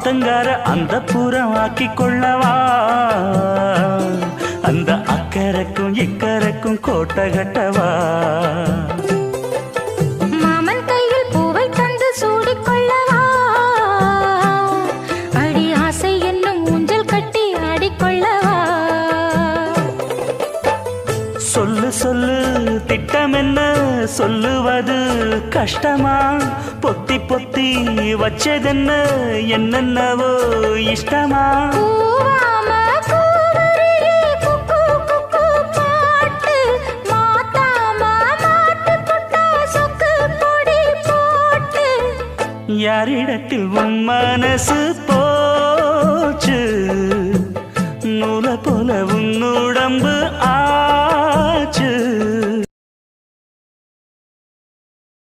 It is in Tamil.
ஆத்தங்கார அந்த புறம் ஆக்கி கொள்ளவா அந்த அக்கறைக்கும் இக்கரைக்கும் கோட்டை கட்டவா மாமன் கையில் பூவை தந்து சூடிக்கொள்ளவா அடி ஆசை என்னும் ஊஞ்சல் கட்டி ஆடிக்கொள்ளவா சொல்லு சொல்லு திட்டம் என்ன சொல்லுவது கஷ்டமா பொத்தி பொத்தி வச்சதென்ன என்னென்னவோ இஷ்டமா கூவாம கூவரியே குக்கு குக்கு பாட்டு மாத்தாம மாட்டு புட்டா சொக்கு பொடி போட்டு யாரிடத்தில் உன் மனசு போச்சு நூலை போல உன் உடம்பு ஆச்சு